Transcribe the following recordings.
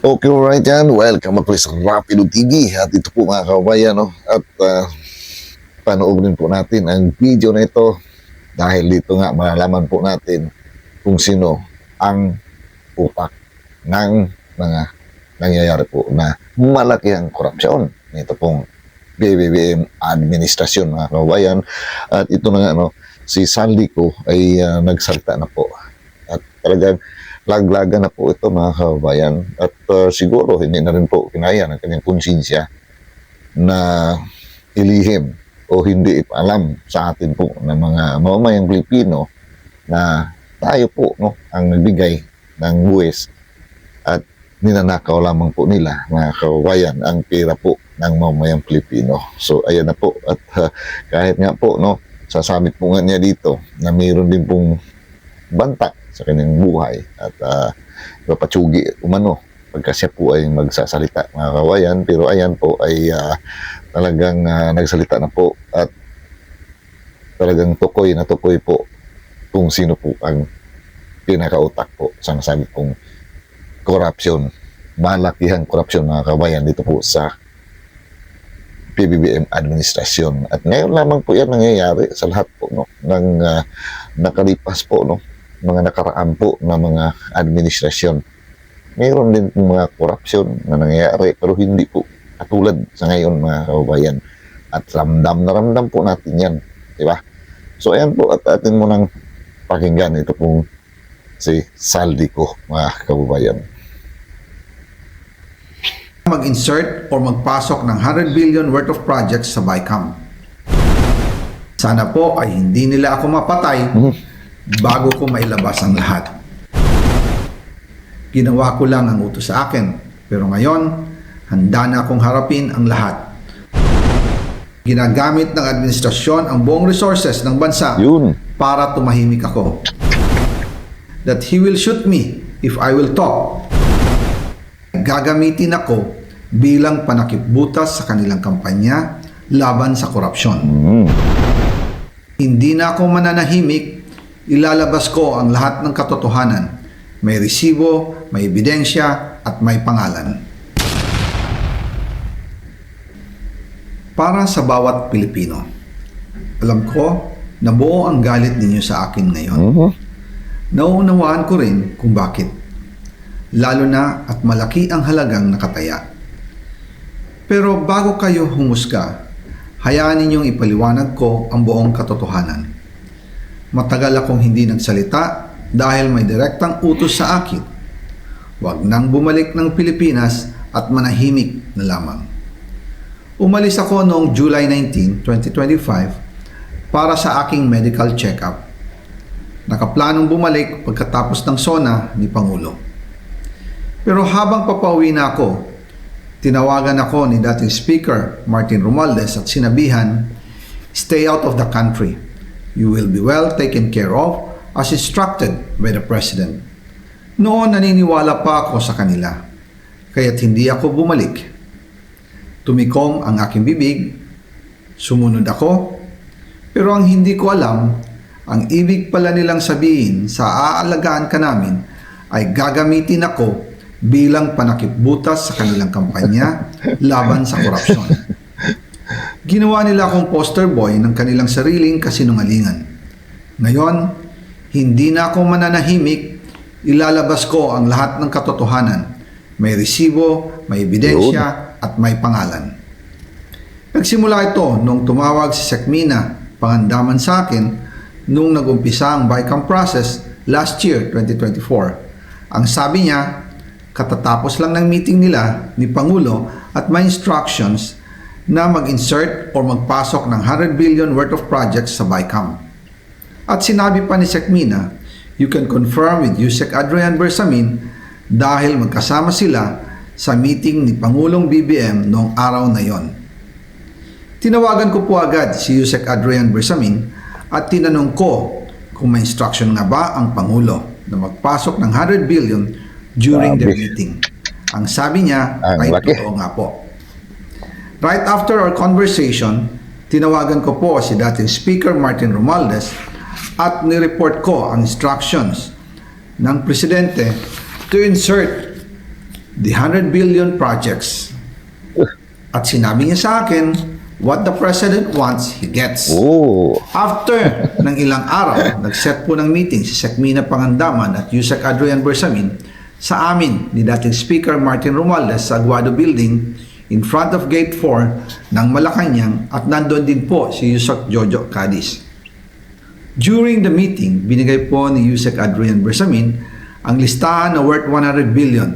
Okay, alright yan. Welcome ako sa Rapido TV. At ito po mga kabayan, no? At panoorin po natin ang video na ito dahil dito nga malalaman po natin kung sino ang utak ng mga nangyayari po na malaki ang korupsyon. Ito pong BBM administrasyon mga kabayan. At ito na nga, no? Si Saldico ay nagsalita na po. At talagang laglaga na po ito mga kabayan at siguro hindi na rin po kinaya ng kanyang konsensya na ilihim o hindi ipaalam sa atin po ng mga mamamayang Pilipino na tayo po ang nagbigay ng buwis at ninanakaw lamang po nila mga kabayan ang pera po ng mamamayang Pilipino. So ayan na po at kahit nga po sasabit po nga niya dito na mayroon din pong banta sa kanyang buhay at papatsugi umano pagka siya po ay magsasalita mga kawayan, pero ayan po ay talagang nagsalita na po at talagang tukoy na tukoy po kung sino po ang pinakautak po sa nasabi pong korupsyon, malakihang korupsyon mga kabayan dito po sa PBBM administrasyon. At ngayon lamang po yan nangyayari sa lahat po ng nakalipas po mga nakaraan po na mga administrasyon. Mayroon din mga korupsyon na nangyayari pero hindi po katulad sa ngayon mga kababayan. At ramdam na ramdam po natin yan. Diba? So ayan po at atin mo nang pakinggan ito pong si Saldico mga kababayan. Mag-insert or magpasok ng 100 billion worth of projects sa BICAM. Sana po ay hindi nila ako mapatay bago ko mailabas ang lahat. Ginawa ko lang ang utos sa akin, pero ngayon, handa na akong harapin ang lahat. Ginagamit ng administrasyon ang buong resources ng bansa para tumahimik ako. That he will shoot me if I will talk. Gagamitin ako bilang panakipbutas sa kanilang kampanya laban sa korupsyon. Hindi na ako mananahimik. Ilalabas ko ang lahat ng katotohanan. May resibo, may ebidensya, at may pangalan. Para sa bawat Pilipino, alam ko na buo ang galit ninyo sa akin ngayon. Nauunawaan ko rin kung bakit. Lalo na at malaki ang halagang nakataya. Pero bago kayo humusga, hayaan ninyong ipaliwanag ko ang buong katotohanan. Matagal akong hindi nagsalita dahil may direktang utos sa akin. Huwag nang bumalik ng Pilipinas at manahimik na lamang. Umalis ako noong July 19, 2025 para sa aking medical check-up. Nakaplanong bumalik pagkatapos ng SONA ni Pangulo. Pero habang papauwi na ako, tinawagan ako ni dating Speaker Martin Romualdez at sinabihan, "Stay out of the country. You will be well taken care of as instructed by the President." Noon naniniwala pa ako sa kanila, kaya't hindi ako bumalik. Tumikom ang aking bibig, sumunod ako, pero ang hindi ko alam, ang ibig pala nilang sabihin sa aalagaan ka namin ay gagamitin ako bilang panakipbutas sa kanilang kampanya laban sa korupsyon. Ginawa nila akong poster boy ng kanilang sariling kasinungalingan. Ngayon, hindi na ako mananahimik, ilalabas ko ang lahat ng katotohanan. May resibo, may ebidensya, at may pangalan. Nagsimula ito nung tumawag si Sekmina Pangandaman sa akin nung nag-umpisa ang BICAM process last year, 2024. Ang sabi niya, katatapos lang ng meeting nila ni Pangulo at may instructions na mag-insert o magpasok ng 100 billion worth of projects sa BICAM. At sinabi pa ni Sekmina, you can confirm with Yusek Adrian Bersamin dahil magkasama sila sa meeting ni Pangulong BBM noong araw na yon. Tinawagan ko po agad si Yusek Adrian Bersamin at tinanong ko kung may instruction nga ba ang Pangulo na magpasok ng 100 billion during their meeting. Ang sabi niya ay totoo nga po. Right after our conversation, tinawagan ko po si dating Speaker Martin Romualdez at nireport ko ang instructions ng Presidente to insert the 100 billion projects. At sinabi niya sa akin, what the President wants, he gets. Oh, After ng ilang araw, nag-set po ng meeting si Sekmina Pangandaman at Yusek Adrian Bersamin sa amin ni dating Speaker Martin Romualdez sa Aguado Building in front of Gate 4 ng Malacanang at nandoon din po si Yusek Jojo Cadiz. During the meeting, binigay po ni Yusek Adrian Bersamin ang listahan na worth 100 billion.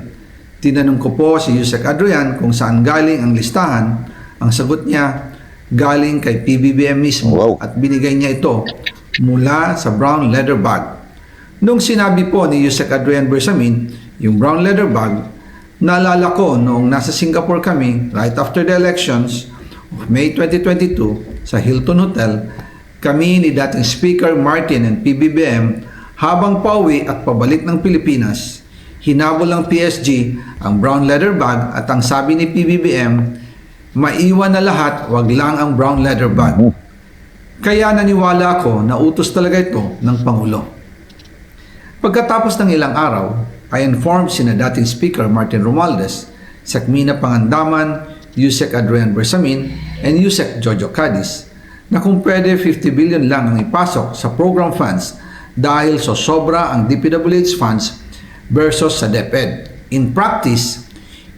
Tinanong ko po si Yusek Adrian kung saan galing ang listahan. Ang sagot niya, galing kay PBBM mismo. Wow. At binigay niya ito mula sa brown leather bag. Nung sinabi po ni Yusek Adrian Bersamin, yung brown leather bag, naalala ko noong nasa Singapore kami right after the elections of May 2022 sa Hilton Hotel, kami ni dating Speaker Martin and PBBM habang pauwi at pabalik ng Pilipinas, hinabol ng PSG ang brown leather bag at ang sabi ni PBBM, maiwan na lahat, wag lang ang brown leather bag. Kaya naniwala ako na utos talaga ito ng Pangulo. Pagkatapos ng ilang araw, I informed sina dating Speaker Martin Romualdez, Sekmina Pangandaman, Yusek Adrian Bersamin, and Yusek Jojo Cadiz na kung pwede 50 billion lang ang ipasok sa program funds dahil so sobra ang DPWH funds versus sa DepEd. In practice,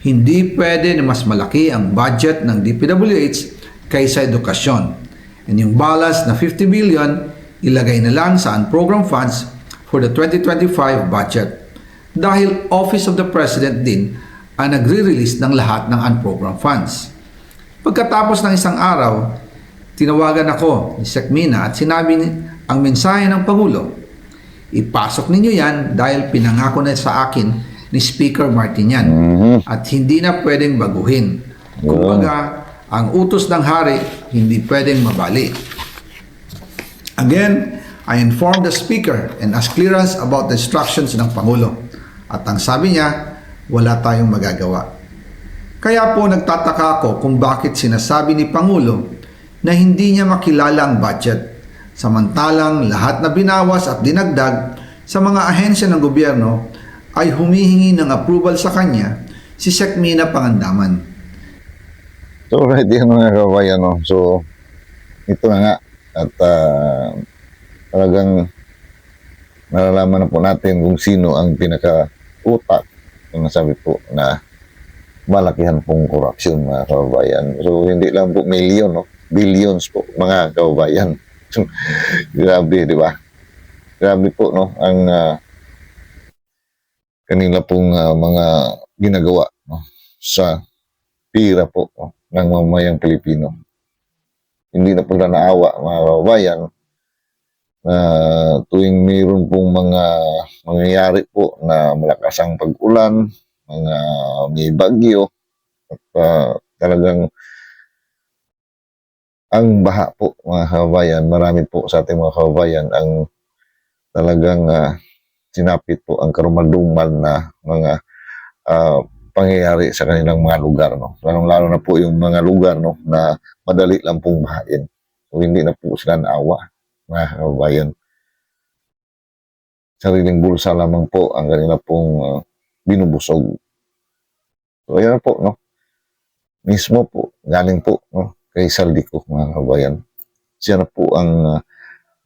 hindi pwede na mas malaki ang budget ng DPWH kaysa edukasyon. And yung balance na 50 billion, ilagay na lang sa program funds for the 2025 budget. Dahil Office of the President din ang nagre-release ng lahat ng unprogrammed funds. Pagkatapos ng isang araw, tinawagan ako ni Sekmina at sinabi ang mensahe ng Pangulo, ipasok ninyo yan dahil pinangako na sa akin ni Speaker Martin yan at hindi na pwedeng baguhin. Kumbaga, ang utos ng hari hindi pwedeng mabali. Again, I informed the Speaker and asked clearance about the instructions ng Pangulo. At ang sabi niya, wala tayong magagawa. Kaya po nagtataka ako kung bakit sinasabi ni Pangulo na hindi niya makilala ang budget. Samantalang lahat na binawas at dinagdag sa mga ahensya ng gobyerno ay humihingi ng approval sa kanya si Sekmina Pangandaman. so right yan mga kabayan, no? So, ito na nga. At talagang nalalaman na po natin kung sino ang pinaka-utak kung nasabi po na malakihan pong korupsyon mga kababayan. So, hindi lang po million, no? Billions po mga kababayan. Grabe, di ba? Grabe po, no? Ang kanila pong mga ginagawa, no? Sa pira po, no? Ng mamayang Pilipino. Hindi na pala naawa mga kababayan na tuwing mayroon pong mga mangyayari po na malakas ang pag-ulan, mga may bagyo, at talagang ang baha po mga kababayan, marami po sa ating mga kababayan ang talagang sinapit po ang karumaldumal na mga pangyayari sa kanilang mga lugar, no? Lalo na po yung mga lugar, no, na madali lang pong bahain. So hindi na po sila naawa mga kababayan. Sariling bulsa lamang po ang kanila pong binubusog. So ayan po, no? Mismo po, galing po, no, kay Saldico mga kababayan. Siya na po ang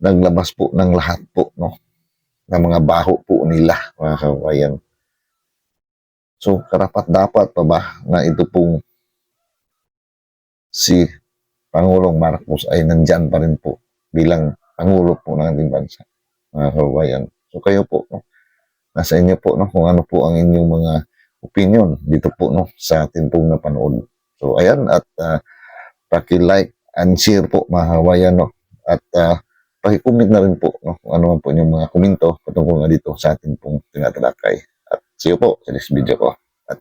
naglabas po ng lahat po, no, ng mga baho po nila mga kababayan. So karapat-dapat pa ba na ito pong si Pangulong Marcos ay nandyan pa rin po bilang Pangulo po ng ating bansa mga kababayan. So kayo po, no, nasa inyo po, no, kung ano po ang inyong mga opinion dito po, no, sa ating pong napanood. So ayan, at paki-like and share po mga kababayan, no, at paki-comment na rin po, no, kung ano man po inyong mga komento patungkol na dito sa ating pong tinatalakay. At see you po sa next video ko. At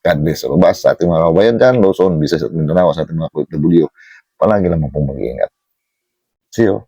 God bless all of us sa ating mga kababayan dyan, Luzon, Visayas at Mindanao, sa ating mga OFW. Palagi naman pong mag-iingat. See you.